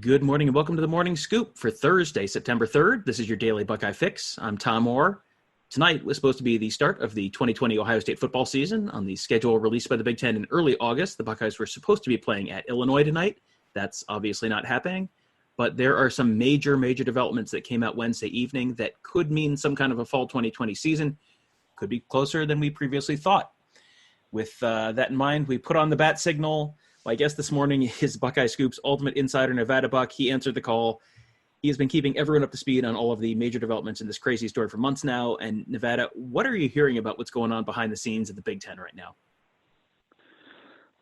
Good morning and welcome to the Morning Scoop for Thursday, September 3rd. This is your daily Buckeye fix. I'm Tom Orr. Tonight was supposed to be the start of the 2020 Ohio State football season. On the schedule released by the Big Ten in early August, the Buckeyes were supposed to be playing at Illinois tonight. That's obviously not happening, but there are some major developments that came out Wednesday evening that could mean some kind of a fall 2020 season. Could be closer than we previously thought. With that in mind, we put on the bat signal. My guest this morning is Buckeye Scoop's ultimate insider, NevadaBuck. He answered the call. He has been keeping everyone up to speed on all of the major developments in this crazy story for months now. And Nevada, what are you hearing about what's going on behind the scenes at the Big Ten right now?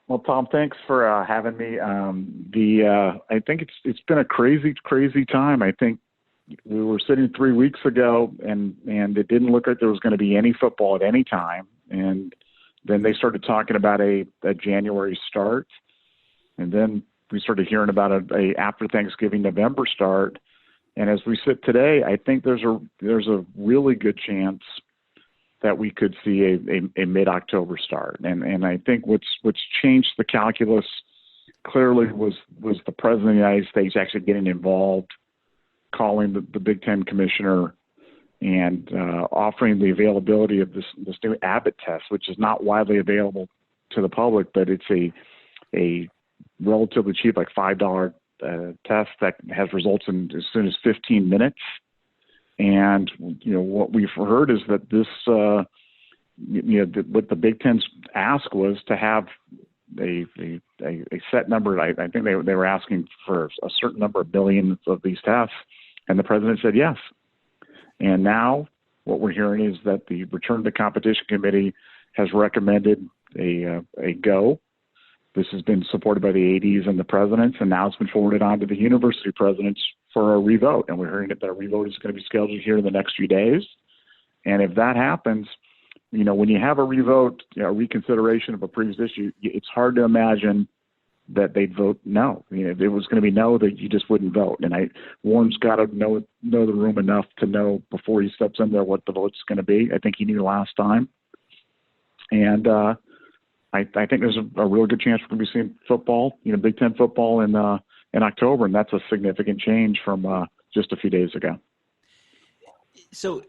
Well, Tom, thanks for having me. I think it's been a crazy time. I think we were sitting 3 weeks ago, and it didn't look like there was going to be any football at any time. And then they started talking about a January start. And then we started hearing about a after Thanksgiving November start. And as we sit today, I think there's a really good chance that we could see a mid-October start. And I think what's changed the calculus clearly was the President of the United States actually getting involved, calling the Big Ten commissioner and offering the availability of this new Abbott test, which is not widely available to the public, but it's a relatively cheap, like $5 test that has results in as soon as 15 minutes. And, what we've heard is that this, what the Big Ten's ask was to have a set number. I think they were asking for a certain number of billions of these tests. And the president said yes. And now what we're hearing is that the Return to Competition Committee has recommended a go. This has been supported by the ADs and the presidents, and now it's been forwarded on to the university presidents for a revote. And we're hearing that revote is going to be scheduled here in the next few days. And if that happens, when you have a revote, a reconsideration of a previous issue, it's hard to imagine that they'd vote no. If it was going to be no, that you just wouldn't vote. And Warren's got to know the room enough to know before he steps in there what the vote's going to be. I think he knew last time. And I think there's a real good chance we're going to be seeing football, Big Ten football in October, and that's a significant change from just a few days ago. So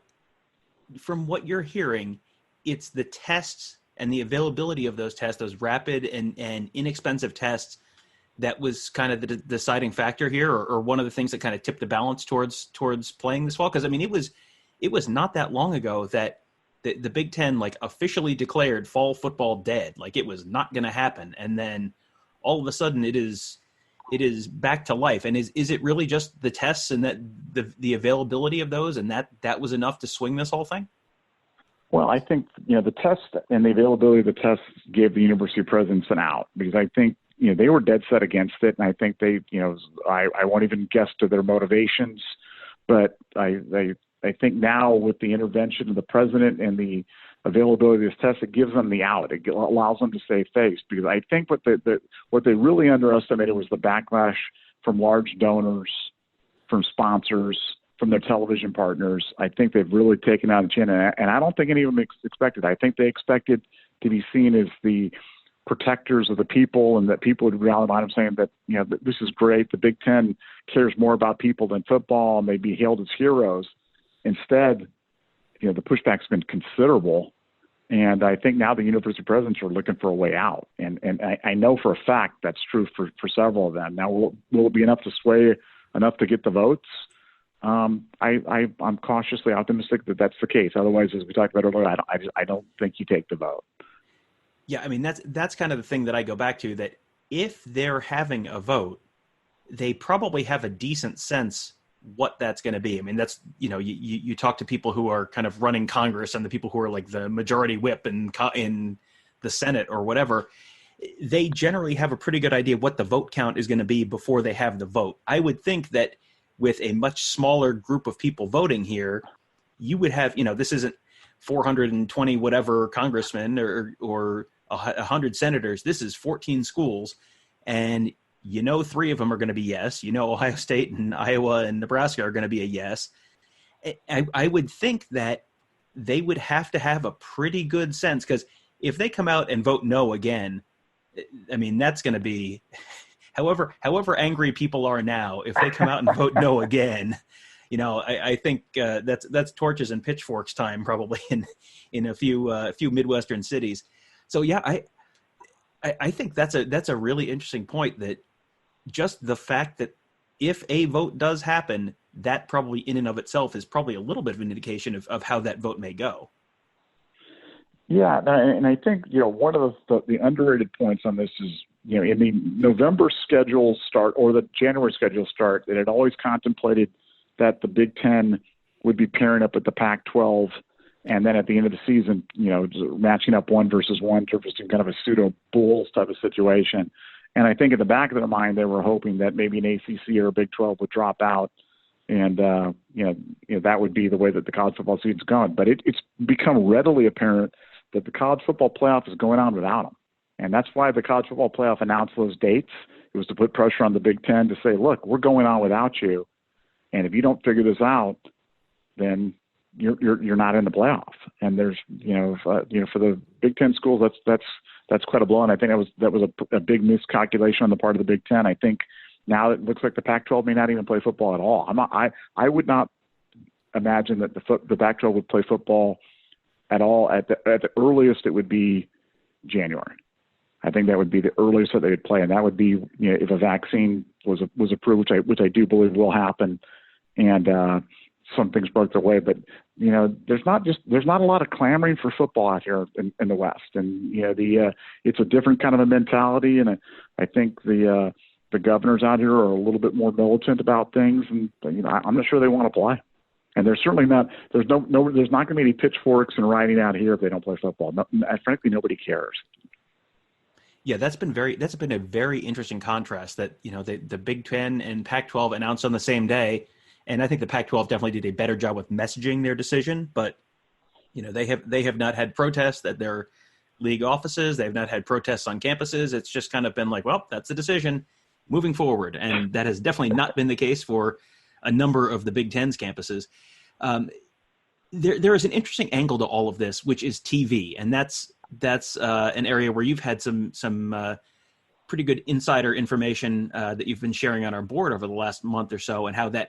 from what you're hearing, it's the tests and the availability of those tests, those rapid and inexpensive tests, that was kind of the deciding factor here, or one of the things that kind of tipped the balance towards playing this fall. Because it was not that long ago that the Big Ten officially declared fall football dead, it was not going to happen, and then all of a sudden it is back to life. And is it really just the tests and that the availability of those, and that was enough to swing this whole thing? Well, I think, the test and the availability of the tests gave the university presidents an out, because I think, they were dead set against it. And I think they, I won't even guess to their motivations, but I think now with the intervention of the president and the availability of this test, it gives them the out. It allows them to save face, because I think what they really underestimated was the backlash from large donors, from sponsors, from their television partners. I think they've really taken out a chin, and I don't think any of them expected. I think they expected to be seen as the protectors of the people, and that people would rally behind them, saying that this is great. The Big Ten cares more about people than football, and they'd be hailed as heroes. Instead, the pushback's been considerable, and I think now the university presidents are looking for a way out. And I know for a fact that's true for several of them. Now, will it be enough to sway enough to get the votes? I'm cautiously optimistic that that's the case. Otherwise, as we talked about earlier, I don't think you take the vote. Yeah, I mean, that's kind of the thing that I go back to, that if they're having a vote, they probably have a decent sense what that's going to be. I mean, that's, you talk to people who are kind of running Congress and the people who are the majority whip in the Senate or whatever. They generally have a pretty good idea what the vote count is going to be before they have the vote. I would think that with a much smaller group of people voting here, you would have, this isn't 420 whatever congressmen or 100 senators. This is 14 schools, and 3 of them are going to be yes. Ohio State and Iowa and Nebraska are going to be a yes. I would think that they would have to have a pretty good sense, because if they come out and vote no again, I mean, that's going to be however angry people are now, if they come out and vote no again, I think that's torches and pitchforks time probably in a few Midwestern cities. So yeah, I think that's a really interesting point, that just the fact that if a vote does happen, that probably in and of itself is probably a little bit of an indication of how that vote may go. Yeah, and I think one of the underrated points on this is in the November schedule start or the January schedule start, it had always contemplated that the Big Ten would be pairing up with the Pac-12, and then at the end of the season, matching up 1 versus 1, just in kind of a pseudo Bulls type of situation. And I think in the back of their mind, they were hoping that maybe an ACC or a Big 12 would drop out, and that would be the way that the college football season's gone. But it's become readily apparent that the college football playoff is going on without them. And that's why the college football playoff announced those dates. It was to put pressure on the Big Ten to say, look, we're going on without you. And if you don't figure this out, then you're not in the playoff. And there's, for the Big Ten schools, that's quite a blow. And I think that was a big miscalculation on the part of the Big Ten. I think now it looks like the Pac-12 may not even play football at all. I would not imagine that the Pac-12 would play football at all. At the earliest, it would be January. I think that would be the earliest that they would play, and that would be if a vaccine was approved, which I do believe will happen, and some things broke their way. But there's not a lot of clamoring for football out here in the West, and it's a different kind of a mentality, and I think the governors out here are a little bit more militant about things, and I'm not sure they want to play. And there's certainly not. There's not going to be any pitchforks and riding out here if they don't play football. No, frankly, nobody cares. Yeah, that's been a very interesting contrast that the Big Ten and Pac-12 announced on the same day, and I think the Pac-12 definitely did a better job with messaging their decision. But they have not had protests at their league offices. They've not had protests on campuses. It's just kind of been like, well, that's the decision, moving forward, and that has definitely not been the case for a number of the Big Ten's campuses. There is an interesting angle to all of this, which is TV, and that's an area where you've had some pretty good insider information that you've been sharing on our board over the last month or so, and how the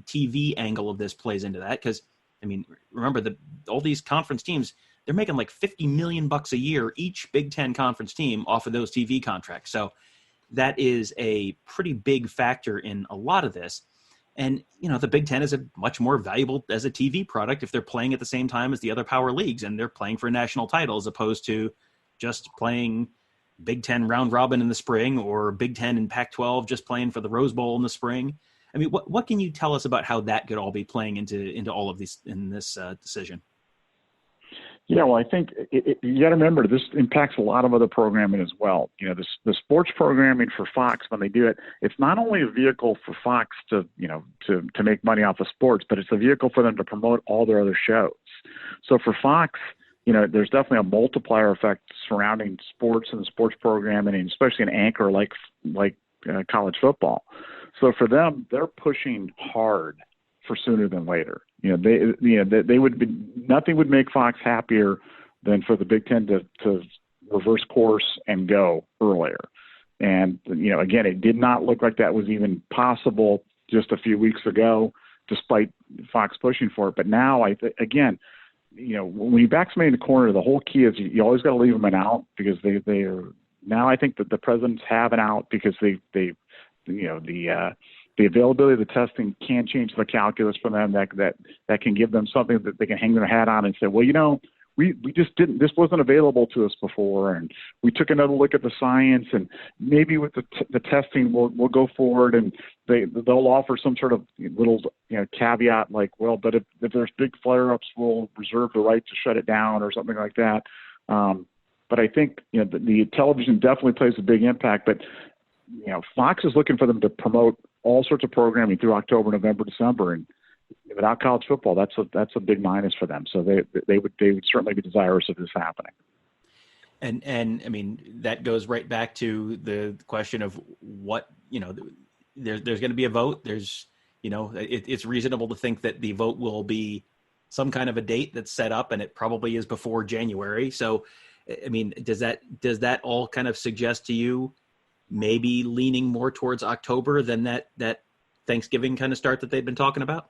TV angle of this plays into that. Because remember all these conference teams, they're making like $50 million a year each, Big Ten conference team, off of those TV contracts. So that is a pretty big factor in a lot of this. And, the Big Ten is much more valuable as a TV product if they're playing at the same time as the other power leagues and they're playing for a national title, as opposed to just playing Big Ten round robin in the spring, or Big Ten and Pac-12 just playing for the Rose Bowl in the spring. What can you tell us about how that could all be playing into all of these in this decision? Yeah, well, I think you got to remember this impacts a lot of other programming as well. The sports programming for Fox, when they do it, it's not only a vehicle for Fox to make money off of sports, but it's a vehicle for them to promote all their other shows. So for Fox, there's definitely a multiplier effect surrounding sports and the sports programming, and especially an anchor like college football. So for them, they're pushing hard for sooner than later. They would be, nothing would make Fox happier than for the Big Ten to reverse course and go earlier. And again, it did not look like that was even possible just a few weeks ago, despite Fox pushing for it. But now, when you back somebody in the corner, the whole key is you always got to leave them an out, because they are now. I think that the presidents have an out because the availability of the testing can change the calculus for them. That can give them something that they can hang their hat on and say, well, we just didn't. This wasn't available to us before, and we took another look at the science, and maybe with the testing, we'll go forward, and they'll offer some sort of little caveat like, well, but if there's big flare-ups, we'll reserve the right to shut it down or something like that. But I think the television definitely plays a big impact. But Fox is looking for them to promote all sorts of programming through October, November, December, and without college football, that's a big minus for them. So they would certainly be desirous of this happening. And that goes right back to the question of what there's going to be a vote. There's it's reasonable to think that the vote will be some kind of a date that's set up, and it probably is before January. So does that all kind of suggest to you maybe leaning more towards October than that Thanksgiving kind of start that they've been talking about?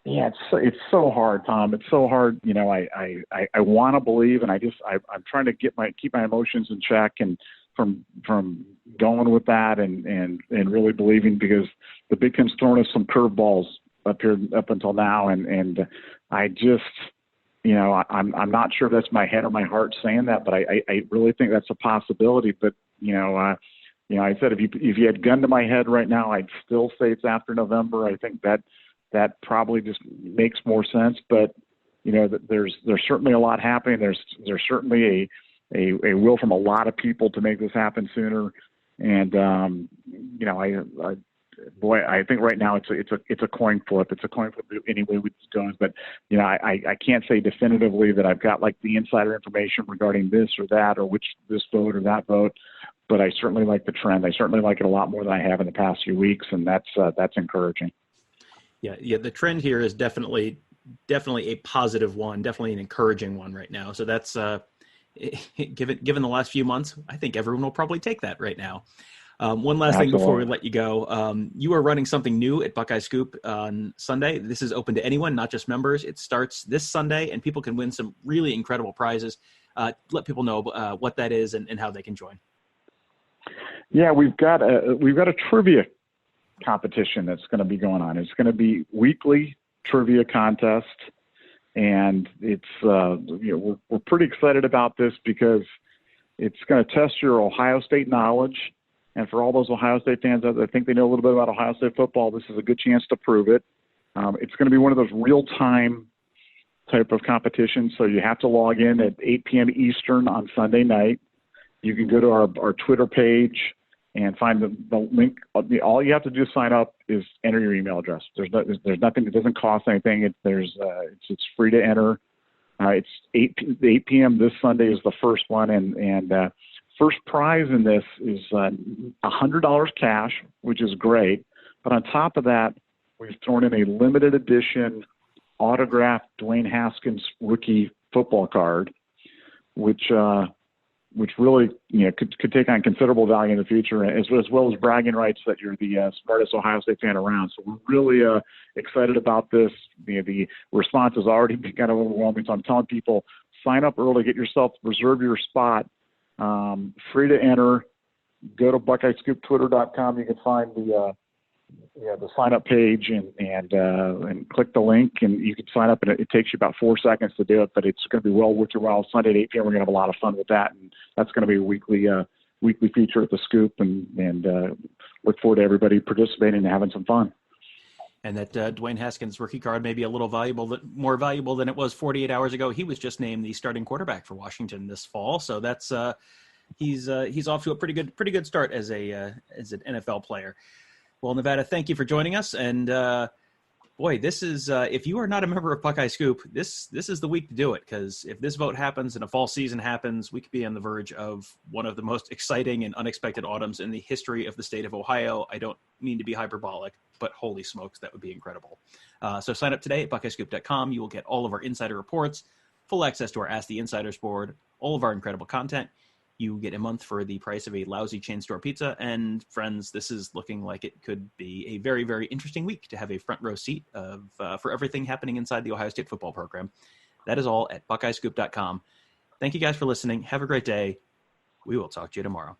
Yeah, it's so hard, Tom. It's so hard. I want to believe, and I'm trying to keep my emotions in check, and from going with that and really believing, because the Big Ten's thrown us some curveballs up until now, and I just, I'm not sure if that's my head or my heart saying that, but I really think that's a possibility. But I said if you had gun to my head right now, I'd still say it's after November. I think that probably just makes more sense. But there's certainly a lot happening. There's certainly a will from a lot of people to make this happen sooner. And I think right now it's a coin flip. It's a coin flip any way it's going. But I can't say definitively that I've got like the insider information regarding this or that, or this vote or that vote. But I certainly like the trend. I certainly like it a lot more than I have in the past few weeks, and that's encouraging. Yeah. The trend here is definitely a positive one, definitely an encouraging one right now. So that's given the last few months, I think everyone will probably take that right now. One last thing before we let you go. You are running something new at Buckeye Scoop on Sunday. This is open to anyone, not just members. It starts this Sunday, and people can win some really incredible prizes. Let people know what that is and how they can join. Yeah, we've got a trivia competition that's going to be going on. It's going to be weekly trivia contest, and it's we're pretty excited about this because it's going to test your Ohio State knowledge. And for all those Ohio State fans out there that think they know a little bit about Ohio State football, this is a good chance to prove it. It's going to be one of those real-time type of competitions, so you have to log in at 8 p.m. Eastern on Sunday night. You can go to our Twitter page and find the link. All you have to do to sign up is enter your email address. There's nothing. It doesn't cost anything. It's free to enter. It's 8 p.m. this Sunday is the first one, and first prize in this is $100 cash, which is great. But on top of that, we've thrown in a limited edition autographed Dwayne Haskins rookie football card, which really could take on considerable value in the future, as well as bragging rights that you're the smartest Ohio State fan around. So we're really excited about this. The response has already been kind of overwhelming. So I'm telling people, sign up early, reserve your spot. Free to enter. Go to BuckeyeScoopTwitter.com. You can find the sign up page and click the link, and you can sign up. And it takes you about 4 seconds to do it, but it's going to be well worth your while. Sunday at 8 p.m. We're going to have a lot of fun with that, and that's going to be a weekly feature at the Scoop, and look forward to everybody participating and having some fun. And that Dwayne Haskins rookie card may be a little more valuable than it was 48 hours ago. He was just named the starting quarterback for Washington this fall, so that's he's off to a pretty good start as an NFL player. Well, Nevada, thank you for joining us. And boy, this is if you are not a member of Buckeye Scoop, this is the week to do it, because if this vote happens and a fall season happens, we could be on the verge of one of the most exciting and unexpected autumns in the history of the state of Ohio. I don't mean to be hyperbolic, but holy smokes, that would be incredible. So sign up today at BuckeyeScoop.com. You will get all of our insider reports, full access to our Ask the Insiders board, all of our incredible content. You get a month for the price of a lousy chain store pizza. And friends, this is looking like it could be a very, very interesting week to have a front row seat for everything happening inside the Ohio State football program. That is all at BuckeyeScoop.com. Thank you guys for listening. Have a great day. We will talk to you tomorrow.